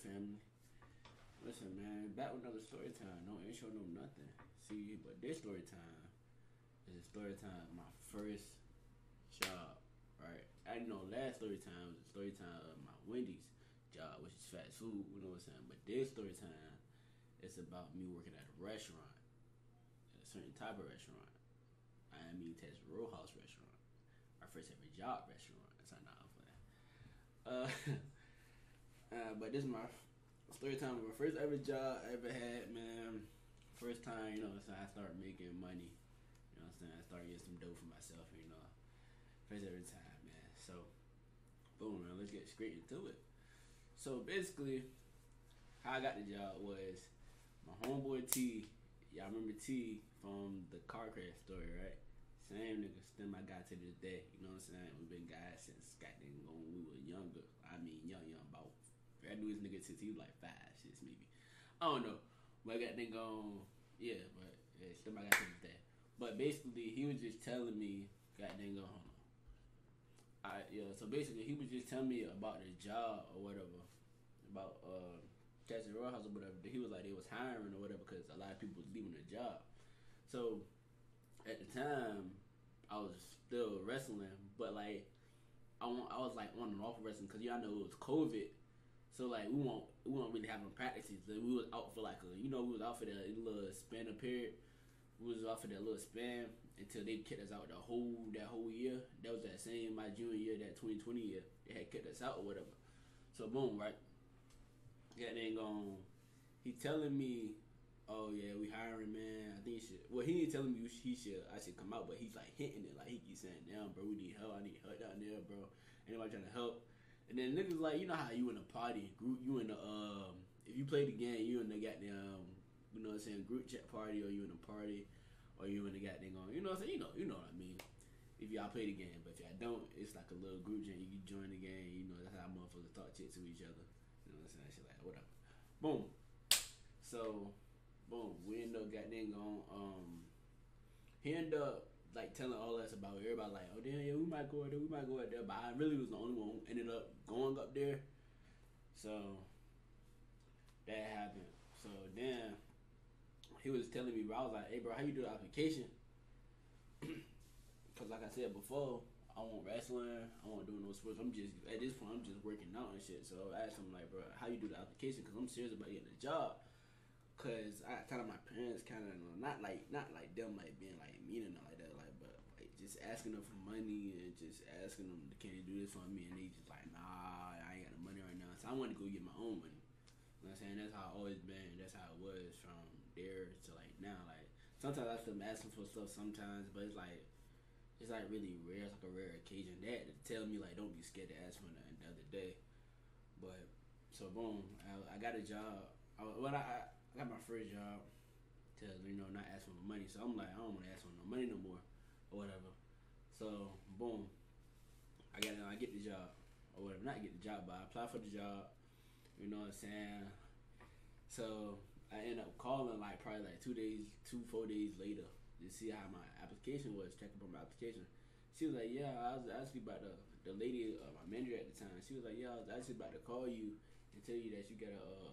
family? Listen, man, back with another story time. No intro, no nothing. See, but this story time is a story time of my first job, right? I know last story time was a story time of my Wendy's job, which is fast food, you know what I'm saying? But this story time is about me working at a restaurant, a certain type of restaurant. I mean, Texas Roadhouse restaurant. My first ever job restaurant. That's not I'm playing. But this is my story time of my first ever job I ever had, man. First time, you know what I'm saying, I started making money. You know what I'm saying? I started getting some dough for myself, you know. First ever time, man. So, boom, man, let's get straight into it. So, basically, how I got the job was my homeboy T. Y'all remember T from the car crash story, right? Same nigga, still my guy to this day. You know what I'm saying? We've been guys since goddamn when we were younger. I mean, young, about. I knew this nigga since he was like 5, 6 maybe. I don't know. But I got then gone. Yeah, but yeah, still my guy to this day. But basically, he was just telling me, goddamn, hold on. So basically, he was just telling me about the job or whatever, about Texas Roadhouse or whatever. He was like they was hiring or whatever because a lot of people was leaving their job. So at the time, I was still wrestling, but like I was like on and off wrestling because y'all know it was COVID. So like we won't really have no practices. Like, we was out for like we was out for that little span of period. We was out for that little span until they kicked us out that whole year. That was that same my junior year, that 2020 year. They had kicked us out or whatever. So boom, right? Yeah, they ain't gone. He telling me, oh yeah, we hiring, man. I think he should. Well, he ain't telling me I should come out, but he's like hitting it, like he keeps saying, "Damn, bro, we need help. I need help down there, bro. Anybody trying to help?" And then niggas like, you know how you in a party group, you in the if you play the game, you in the goddamn, you know what I'm saying, group chat party, or you in a party, or you in the goddamn, you know what I'm saying, you know what I mean. If y'all play the game, but if y'all don't, it's like a little group chat. You can join the game, you know that's how motherfuckers talk shit to each other. You know what I'm saying, shit like whatever. Boom. So, boom, we end up goddamn going. He ended up like telling all us about everybody like, oh damn, yeah, we might go out there, but I really was the only one who ended up going up there. So that happened. So then he was telling me, bro, I was like, hey bro, how you do the application? Cause like I said before, I want wrestling, I want doing no sports. I'm just at this point, I'm just working out and shit. So I asked him like, bro, how you do the application? Cause I'm serious about getting a job. Cause I kind of my parents kind of not like them like being like mean and like that, like, but like just asking them for money and just asking them, can you do this for me? And they just like, nah, I ain't got the money right now. So I wanted to go get my own money. You know what I'm saying? That's how I always been. That's how it was from there to like now. Like sometimes I still asking for stuff sometimes, but it's like really rare. It's like a rare occasion. That to tell me like don't be scared to ask for nothing the other day. But so boom, I got a job. I got my first job to not ask for no money. So I'm like, I don't want to ask for no money no more or whatever. So boom, I get the job or whatever. Not get the job, but I apply for the job. You know what I'm saying? So I end up calling like probably like 4 days later to see how my application was. Check up on my application. She was like, yeah, I was actually about the lady, my manager at the time. She was like, yeah, I was actually about to call you and tell you that you got a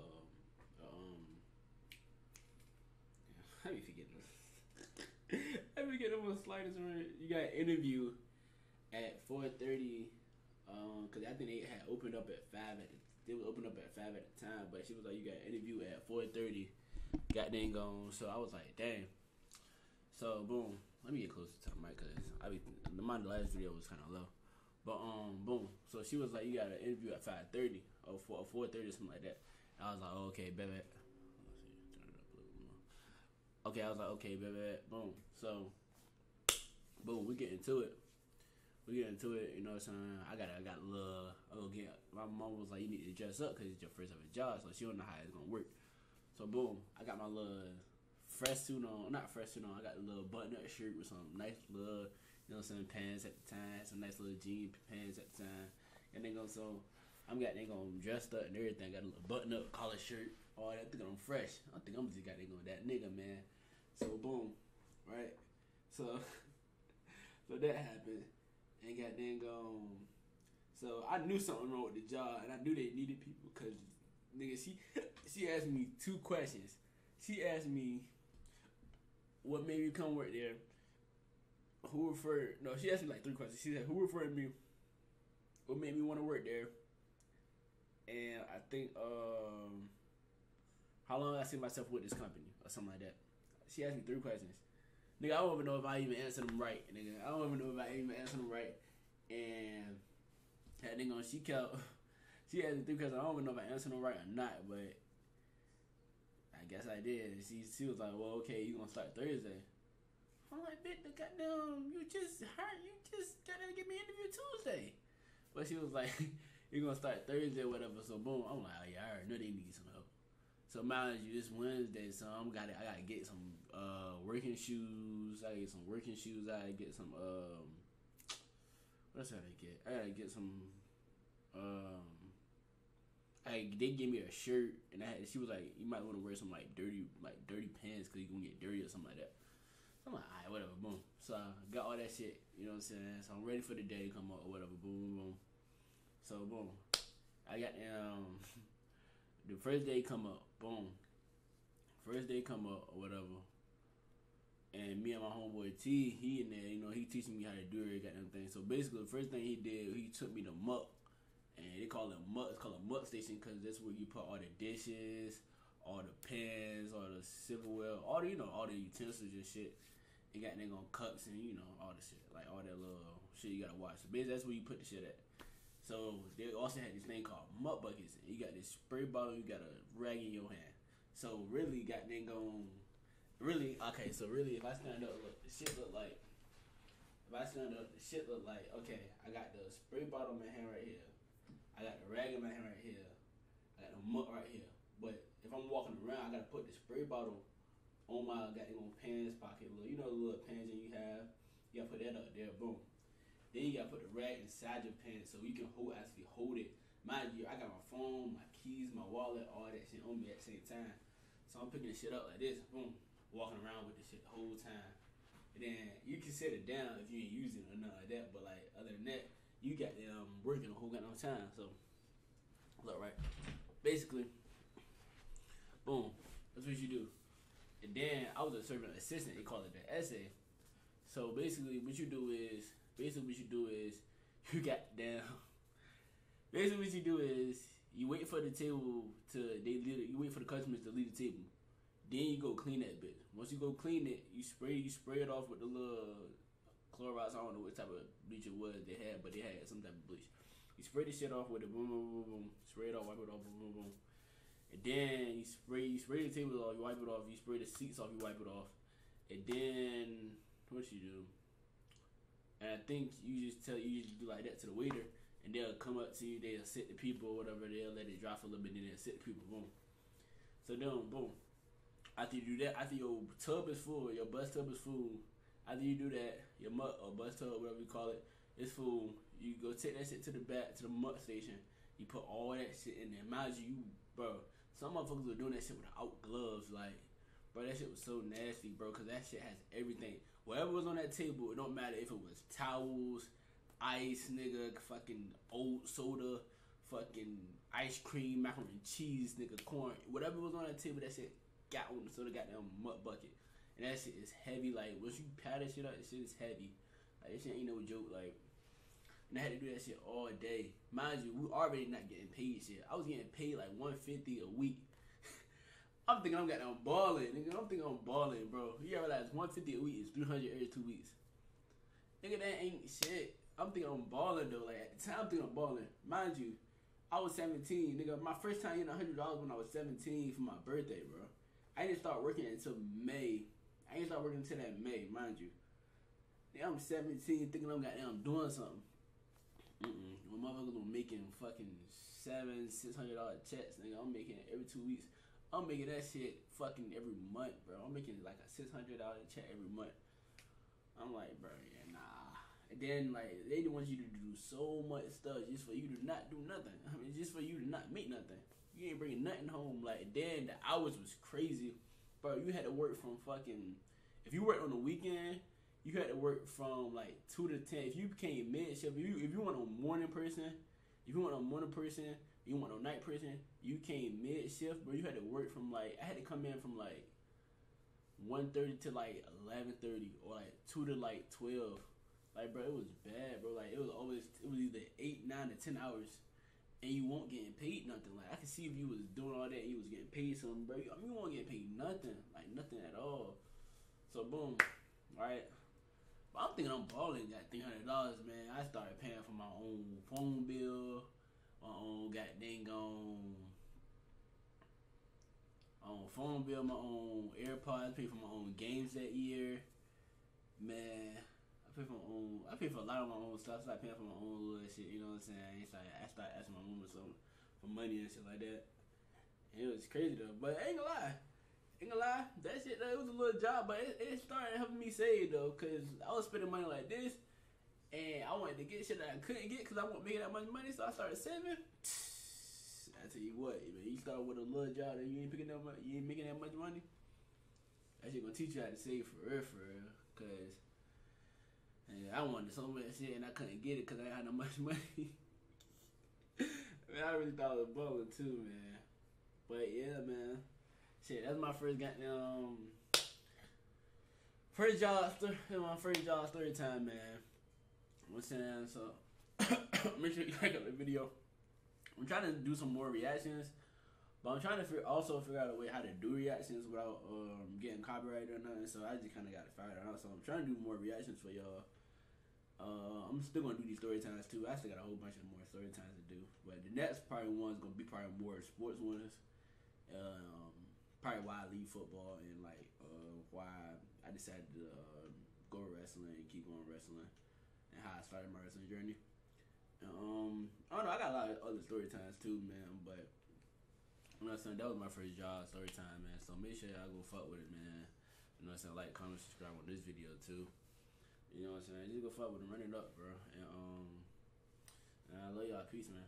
I be forgetting this. I be forgetting what slightest right. You got an interview at 4:30. Cause I think they had opened up at 5 they were opened up at 5 at the time, but she was like, you got an interview at 4:30. Got dang gone. So I was like, dang. So boom. Let me get closer to the mic cause my last video was kind of low. But boom. So she was like, you got an interview at 5:30 or 4:30 or something like that. And I was like, oh, okay, baby. Okay, I was like, okay, baby, boom. So, boom, we get into it. You know what I'm saying? I got a little, my mom was like, you need to dress up because it's your first ever job, so she don't know how it's going to work. So, boom, I got my little fresh suit on, not fresh suit on, I got a little button-up shirt with some nice little, you know what I'm saying, pants at the time, some nice little jean pants at the time. And then so, I'm dressed up and everything, got a little button-up collar shirt, all that, I think I'm fresh. I think I'm just got that nigga, man. So boom, right? So that happened, and got then gone. So I knew something wrong with the job, and I knew they needed people because nigga, she asked me 2 questions. She asked me what made me come work there. Who referred? No, she asked me like 3 questions. She said, "Who referred me? What made me want to work there?" And I think how long I see myself with this company or something like that. She asked me 3 questions. Nigga, I don't even know if I even answered them right. Nigga, I don't even know if I even answered them right. And that nigga, she asked me 3 questions. I don't even know if I answered them right or not, but I guess I did. She was like, "Well, okay, you gonna start Thursday." I'm like, "Bitch, the goddamn, you just gotta give me an interview Tuesday." But she was like, "You're gonna start Thursday or whatever." So boom, I'm like, "Oh yeah, I already know they need some help." So mind you, this Wednesday, so I gotta get some working shoes. I gotta get some working shoes. I gotta get some what else I gotta get? I gotta get some they gave me a shirt, and she was like, "You might want to wear some like dirty pants because you gonna get dirty or something like that." So I'm like, "Alright, whatever." Boom. So I got all that shit. You know what I'm saying? So I'm ready for the day to come up or whatever. Boom, boom, boom. So boom, I got the first day come up. Boom. First day come up or whatever. And me and my homeboy T, he in there, you know, he teaching me how to do it, goddamn thing. So basically, the first thing he did, he took me to Muck. And they call it Muck. It's called a Muck station because that's where you put all the dishes, all the pans, all the silverware, all the, all the utensils and shit. You got nigga on cups and, all the shit. Like, all that little shit you gotta watch. So basically, that's where you put the shit at. So they also had this thing called Muck buckets. And you got this spray bottle, you got a rag in your hand. So really, got nigga on... Really, okay, so really, if I stand up, look, the shit look like... okay, I got the spray bottle in my hand right here. I got the rag in my hand right here. I got the muck right here. But if I'm walking around, I gotta put the spray bottle on my goddamn pants pocket. The little pants that you have. You gotta put that up there, boom. Then you gotta put the rag inside your pants so you can actually hold it. Mind you, I got my phone, my keys, my wallet, all that shit on me at the same time. So I'm picking the shit up like this, boom, walking around with this shit the whole time. And then you can set it down if you ain't using it or nothing like that. But like other than that, you got them working the whole goddamn time. So look, right. Basically, boom, that's what you do. And then I was a servant assistant. They call it the essay. So basically, what you do is you got down. Basically, what you do is you wait for the table you wait for the customers to leave the table. Then you go clean that bitch. Once you go clean it, you spray it off with the little Clorox. I don't know what type of bleach it was they had, but they had some type of bleach. You spray the shit off with it, boom, boom, boom, boom. Spray it off, wipe it off, boom, boom, boom. And then you spray the table off, you wipe it off. You spray the seats off, you wipe it off. And then what you do? And I think you just do like that to the waiter, and they'll come up to you, they'll sit the people or whatever, they'll let it dry for a little bit, and then they'll sit the people, boom. So then, boom. After you do that, after your tub is full, your bus tub is full, after you do that, your muck or bus tub, whatever you call it, is full. You go take that shit to the back, to the muck station. You put all that shit in there. Mind you, bro, some motherfuckers were doing that shit without gloves. Like, bro, that shit was so nasty, bro, because that shit has everything. Whatever was on that table, it don't matter if it was towels, ice, nigga, fucking old soda, fucking ice cream, macaroni and cheese, nigga, corn. Whatever was on that table, that shit got on the goddamn muck bucket. And that shit is heavy. Like, once you pat that shit up, that shit is heavy. Like, this shit ain't no joke. Like, and I had to do that shit all day. Mind you, we already not getting paid shit. I was getting paid like $150 a week. I'm thinking I'm goddamn balling, nigga. I'm thinking I'm balling, bro. You gotta realize $150 a week is $300 every 2 weeks. Nigga, that ain't shit. I'm thinking I'm balling though. Like, at the time, I'm thinking I'm balling. Mind you, I was 17, nigga. My first time getting $100 when I was 17 for my birthday, bro. I didn't start working until May. I didn't start working until that May, mind you. Nigga, I'm 17, thinking I'm goddamn doing something. When motherfuckers were making fucking $600 checks, nigga, I'm making it every 2 weeks. I'm making that shit fucking every month, bro. I'm making like a $600 check every month. I'm like, bro, yeah, nah. And then, like, they want you to do so much stuff just for you to not do nothing. I mean, just for you to not make nothing. You ain't bringing nothing home. Like, then the hours was crazy. Bro, you had to work from fucking... If you worked on the weekend, you had to work from, like, 2 to 10. If you became mid-shift, if you weren't a morning person, If you want a morning person, you want a night person, you came mid shift, bro. You had to work from like, I had to come in from like 1:30 to like 11:30 or like 2 to like 12. Like, bro, it was bad, bro. Like, it was either 8, 9, or 10 hours, and you won't getting paid nothing. Like, I could see if you was doing all that and you was getting paid something, bro. I mean, you won't get paid nothing, like nothing at all. So boom, right. But I'm thinking I'm balling. Got $300, man. I started paying for my own phone bill, my own goddamn phone bill, my own AirPods. I paid for my own games that year, man. I pay for a lot of my own stuff. I started paying for my own little shit. You know what I'm saying? I started asking my mom for money and shit like that. And it was crazy though. But I ain't gonna lie. That shit, it was a little job, but it started helping me save though, cause I was spending money like this, and I wanted to get shit that I couldn't get, cause I wasn't making that much money, so I started saving. I tell you what, man, you start with a little job that you ain't making that much money. That shit gonna teach you how to save for real, cause I wanted so much shit and I couldn't get it cause I didn't have no much money. Man, I really thought it was balling too, man. But yeah, man. Shit, that's my first goddamn my first job story time, man. What's saying? So make sure you like the video. I'm trying to do some more reactions, but I'm trying to figure out a way how to do reactions without getting copyrighted or nothing. So I just kind of got to figure it out. So I'm trying to do more reactions for y'all. I'm still gonna do these story times too. I still got a whole bunch of more story times to do, but the next probably one's gonna be probably more sports ones. Probably why I leave football and like why I decided to go wrestling and keep going wrestling and how I started my wrestling journey. I don't know. I got a lot of other story times too, man. But you know what I'm saying, that was my first job story time, man. So make sure y'all go fuck with it, man. You know what I'm saying, like, comment, subscribe on this video too. You know what I'm saying, just go fuck with it, run it up, bro. And I love y'all. Peace, man.